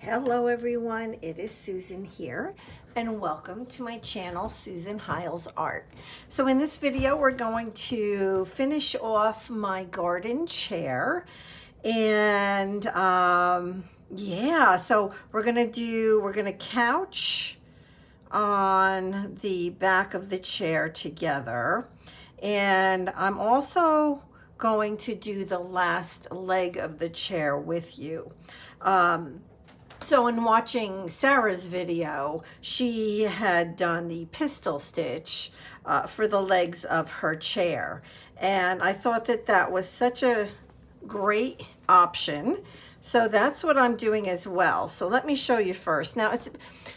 Hello everyone, it is Susan here and welcome to my channel, Susan Hiles Art. So in this video we're going to finish off my garden chair and yeah, so we're gonna couch on the back of the chair together, and I'm also going to do the last leg of the chair with you. So in watching Sarah's video, she had done the pistol stitch for the legs of her chair. And I thought that that was such a great option. So that's what I'm doing as well. So let me show you first. Now,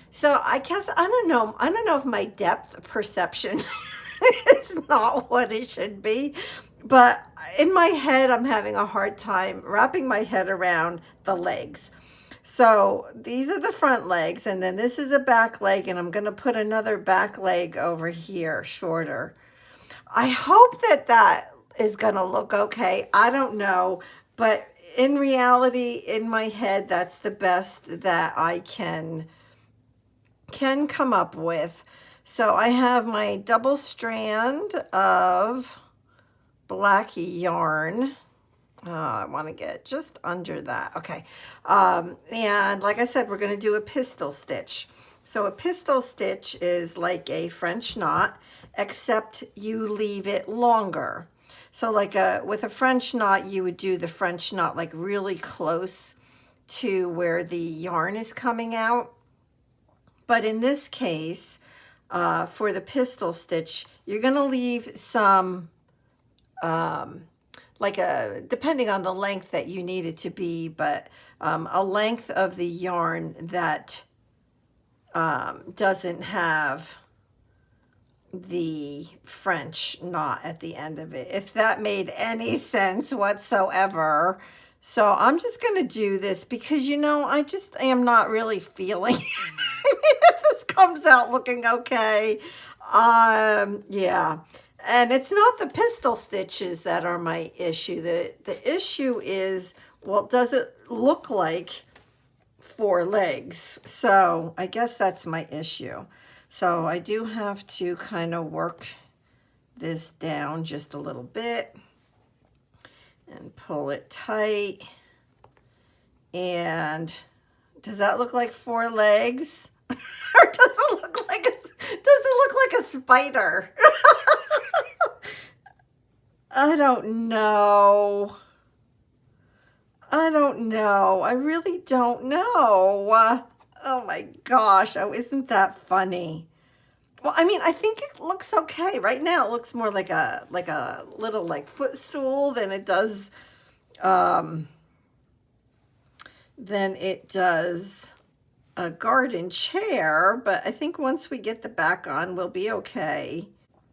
so I guess, I don't know if my depth perception is not what it should be. But in my head, I'm having a hard time wrapping my head around the legs. So these are the front legs, and then this is a back leg, and I'm going to put another back leg over here, shorter. I hope that that is going to look okay. I don't know, but in reality, in my head, that's the best that I can come up with. So I have my double strand of black yarn. I want to get just under that. Okay. And like I said, we're going to do a pistol stitch. So a pistol stitch is like a French knot, except you leave it longer. So like with a French knot, you would do the French knot like really close to where the yarn is coming out. But in this case, for the pistol stitch, you're going to leave some, depending on the length that you need it to be, but a length of the yarn that doesn't have the French knot at the end of it, if that made any sense whatsoever. So I'm just going to do this because, you know, I just am not really feeling I mean, if this comes out looking okay, yeah. And it's not the pistol stitches that are my issue. The issue is, well, does it look like 4 legs? So I guess that's my issue. So I do have to kind of work this down just a little bit and pull it tight. And does that look like 4 legs? Or does it look like a spider? I don't know. I really don't know. Oh my gosh. Oh, isn't that funny? Well, I mean, I think it looks okay. Right now it looks more like a little like footstool than it does a garden chair, but I think once we get the back on, we'll be okay.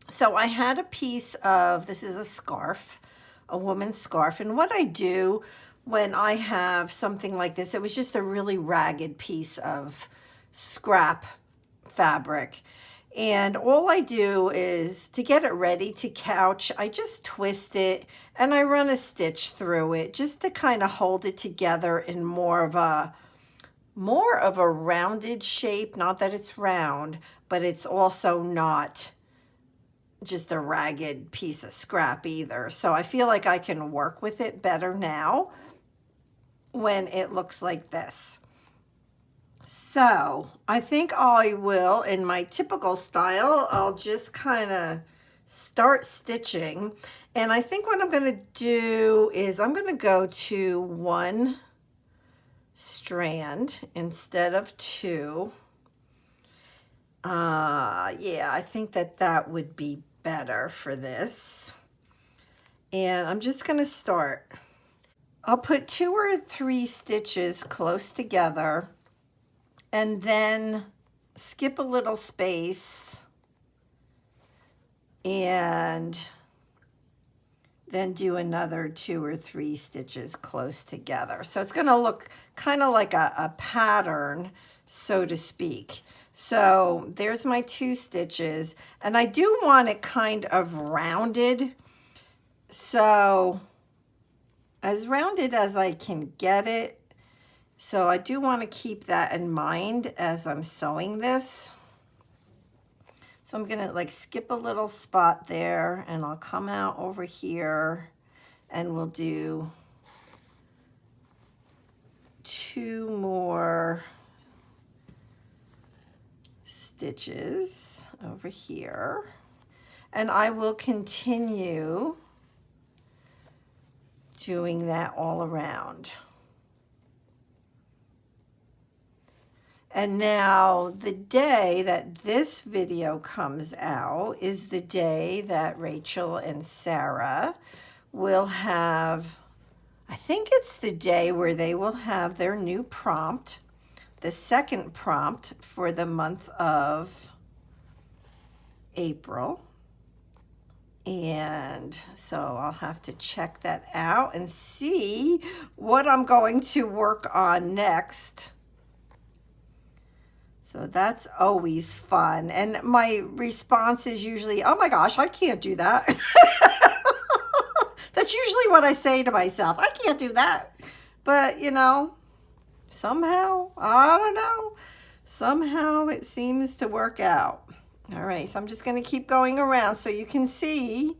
So I had a piece of, this is a scarf, a woman's scarf. And what I do when I have something like this, it was just a really ragged piece of scrap fabric. And all I do is, to get it ready to couch, I just twist it and I run a stitch through it just to kind of hold it together in more of a rounded shape. Not that it's round, but it's also not just a ragged piece of scrap either. So I feel like I can work with it better now when it looks like this. So I think I will, in my typical style, I'll just kind of start stitching. And I think what I'm going to do is I'm going to go to 1 strand instead of 2. Yeah, I think that would be better for this. And I'm just going to start. I'll put 2 or 3 stitches close together and then skip a little space and then do another 2 or 3 stitches close together. So it's going to look kind of like a pattern, so to speak. So there's my 2 stitches, and I do want it kind of rounded. So as rounded as I can get it. So I do want to keep that in mind as I'm sewing this. So I'm gonna like skip a little spot there, and I'll come out over here and we'll do 2 more stitches over here, and I will continue doing that all around. And now the day that this video comes out is the day that Rachel and Sarah will have, I think it's the day where they will have their new prompt, the second prompt for the month of April. And so I'll have to check that out and see what I'm going to work on next. So that's always fun. And my response is usually, oh my gosh, I can't do that. That's usually what I say to myself. I can't do that. But, you know, somehow, I don't know, somehow it seems to work out. All right, so I'm just going to keep going around so you can see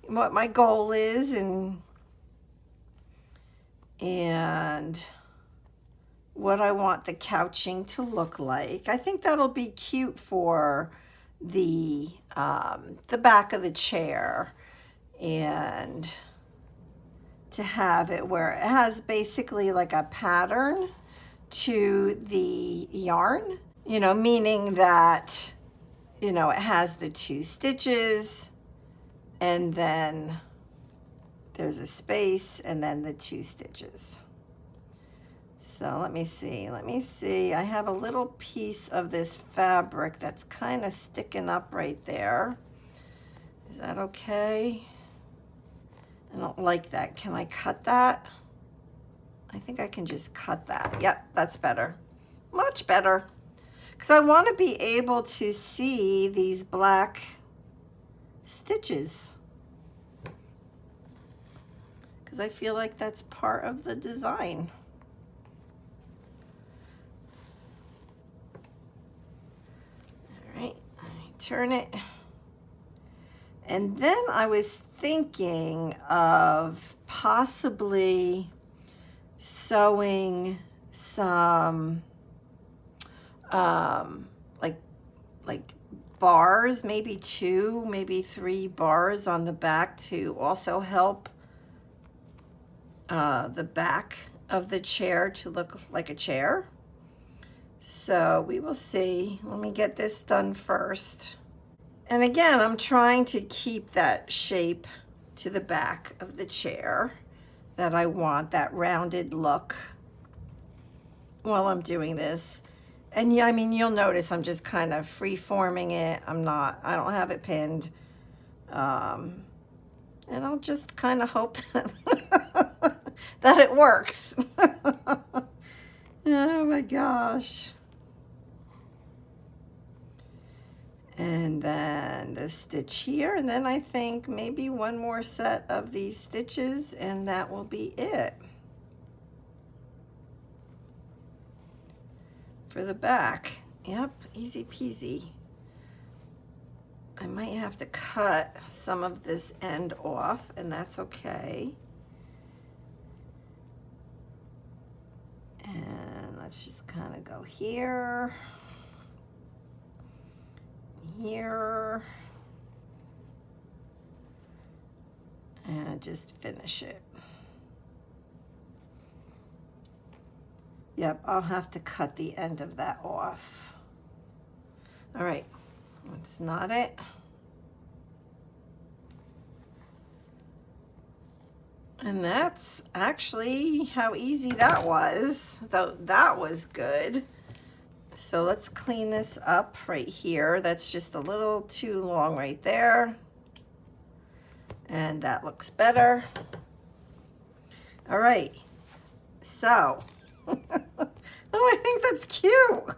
what my goal is and what I want the couching to look like. I think that'll be cute for the back of the chair, and to have it where it has basically like a pattern to the yarn, you know, meaning that, you know, it has the 2 stitches and then there's a space and then the 2 stitches. So let me see. I have a little piece of this fabric that's kind of sticking up right there. Is that okay? I don't like that. Can I cut that? I think I can just cut that. Yep, that's better. Much better. Because I want to be able to see these black stitches. Because I feel like that's part of the design. Turn it. And then I was thinking of possibly sewing some like bars, maybe 2, maybe 3 bars on the back to also help the back of the chair to look like a chair. So we will see. Let me get this done first. And again, I'm trying to keep that shape to the back of the chair that I want, that rounded look while I'm doing this. And yeah, I mean, you'll notice I'm just kind of free-forming it. I don't have it pinned. And I'll just kind of hope that it works. Oh my gosh. And then the stitch here, and then I think maybe 1 more set of these stitches, and that will be it for the back. Yep, easy peasy. I might have to cut some of this end off, and that's okay. And let's just kind of go here. Here, and just finish it. Yep, I'll have to cut the end of that off. All right, let's knot it. And that's actually how easy that was, though that was good. So let's clean this up right here. That's just a little too long right there. And that looks better. All right. So, oh, I think that's cute.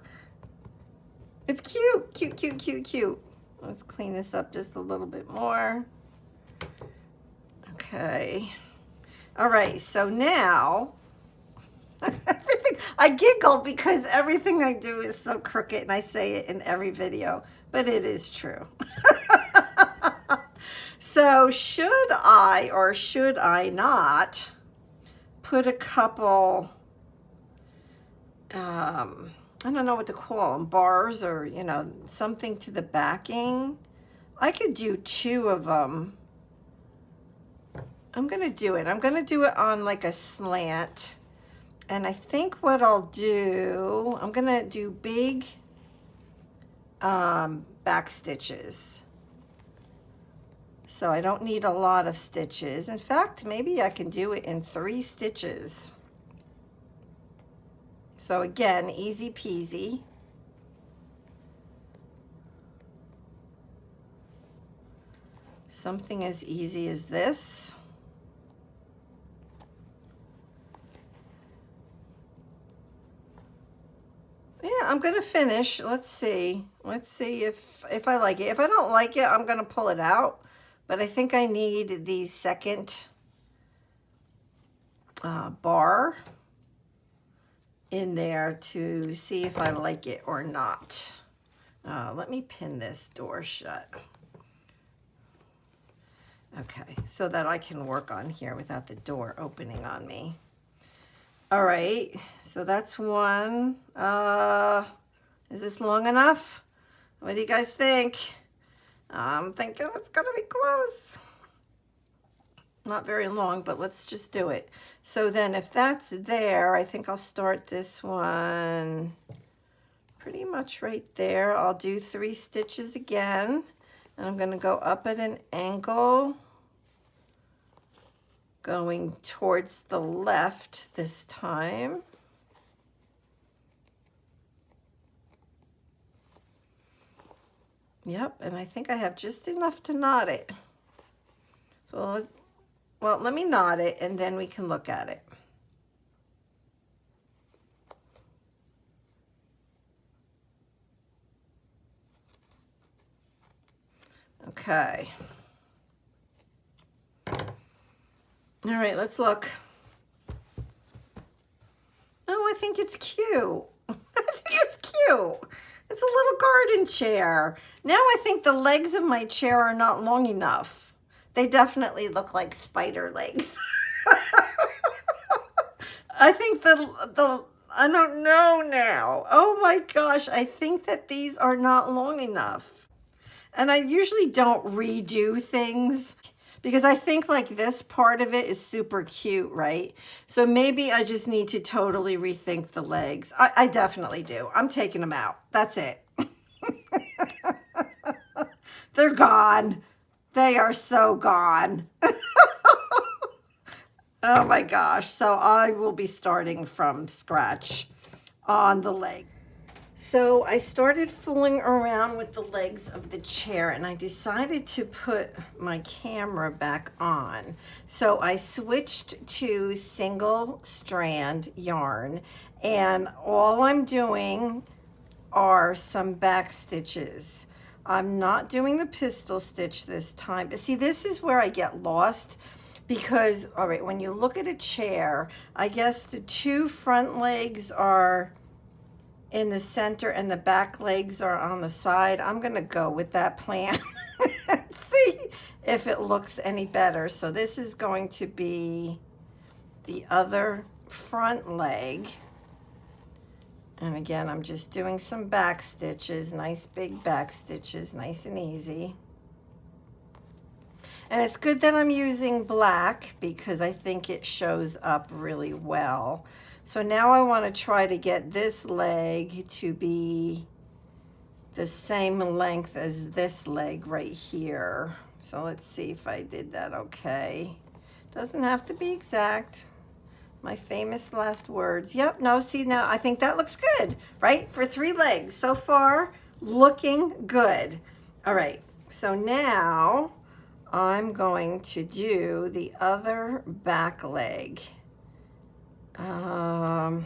It's cute, cute, cute, cute, cute. Let's clean this up just a little bit more. Okay. All right, so now, everything, I giggle because everything I do is so crooked and I say it in every video, but it is true. So should I or should I not put a couple, I don't know what to call them, bars or, you know, something to the backing? I could do 2 of them. I'm going to do it. I'm going to do it on like a slant. And I think what I'll do, I'm going to do big back stitches. So I don't need a lot of stitches. In fact, maybe I can do it in 3 stitches. So again, easy peasy. Something as easy as this. Yeah, I'm gonna finish. Let's see. Let's see if I like it. If I don't like it, I'm gonna pull it out. But I think I need the second bar in there to see if I like it or not. Let me pin this door shut. Okay, so that I can work on here without the door opening on me. All right, so that's one. Is this long enough? What do you guys think? I'm thinking it's gonna be close. Not very long, but let's just do it. So then if that's there, I think I'll start this one pretty much right there. I'll do 3 stitches again, and I'm gonna go up at an angle, going towards the left this time. Yep, and I think I have just enough to knot it. So, well, let me knot it and then we can look at it. Okay. All right, let's look. Oh, I think it's cute. I think it's cute. It's a little garden chair. Now I think the legs of my chair are not long enough. They definitely look like spider legs. I think I don't know now. Oh my gosh, I think that these are not long enough. And I usually don't redo things because I think like this part of it is super cute, right? So maybe I just need to totally rethink the legs. I definitely do. I'm taking them out. That's it. They're gone. They are so gone. Oh my gosh. So I will be starting from scratch on the leg. So I started fooling around with the legs of the chair and I decided to put my camera back on. So I switched to single strand yarn and all I'm doing are some back stitches. I'm not doing the pistol stitch this time. But see, this is where I get lost because, all right, when you look at a chair, I guess the 2 front legs are in the center and the back legs are on the side. I'm gonna go with that plan and see if it looks any better. So this is going to be the other front leg. And again, I'm just doing some back stitches, nice big back stitches, nice and easy. And it's good that I'm using black because I think it shows up really well. So now I want to try to get this leg to be the same length as this leg right here. So let's see if I did that okay. Doesn't have to be exact. My famous last words. Yep, no, see now, I think that looks good, right? For 3 legs. So far, looking good. All right, so now I'm going to do the other back leg. And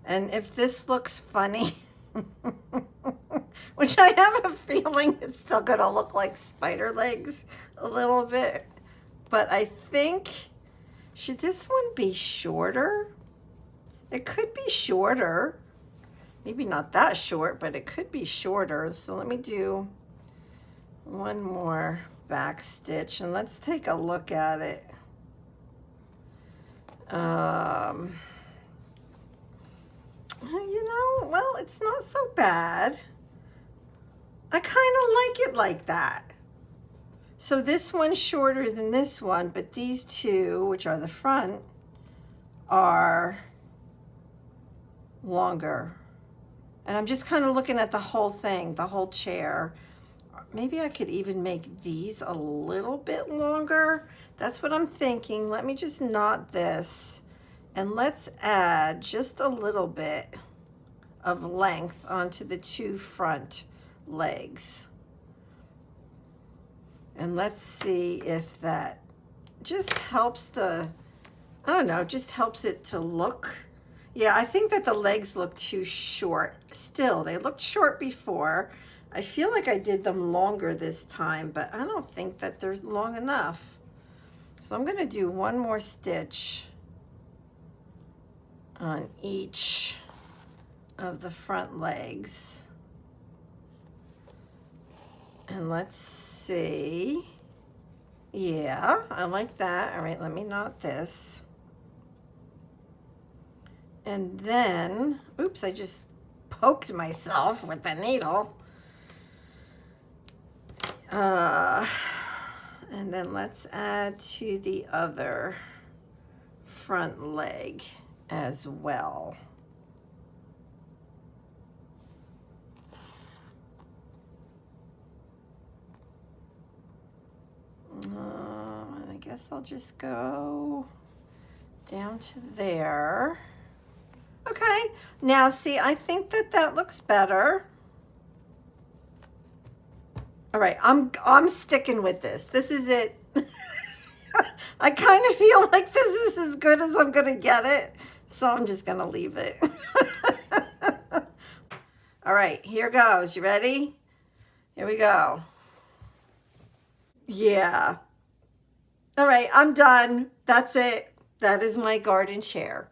if this looks funny, which I have a feeling it's still gonna look like spider legs a little bit, but I think, should this one be shorter? It could be shorter. Maybe not that short, but it could be shorter. So let me do one more back stitch and let's take a look at it. You know, well, it's not so bad. I kind of like it like that. So this one's shorter than this one, but these two, which are the front, are longer. And I'm just kind of looking at the whole thing, the whole chair. Maybe I could even make these a little bit longer. That's what I'm thinking. Let me just knot this and let's add just a little bit of length onto the two front legs. And let's see if that just helps the, I don't know, just helps it to look. Yeah, I think that the legs look too short. Still, they looked short before. I feel like I did them longer this time, but I don't think that they're long enough. So I'm gonna do one more stitch on each of the front legs. And let's see. Yeah, I like that. All right, let me knot this. And then, oops, I just poked myself with the needle. And then let's add to the other front leg as well. And I guess I'll just go down to there. Okay, now see, I think that that looks better. All right, I'm sticking with this. This is it. I kind of feel like this is as good as I'm gonna get it, so I'm just gonna leave it. All right, here goes. You ready? Here we go. Yeah. All right, I'm done. That's it. That is my garden chair.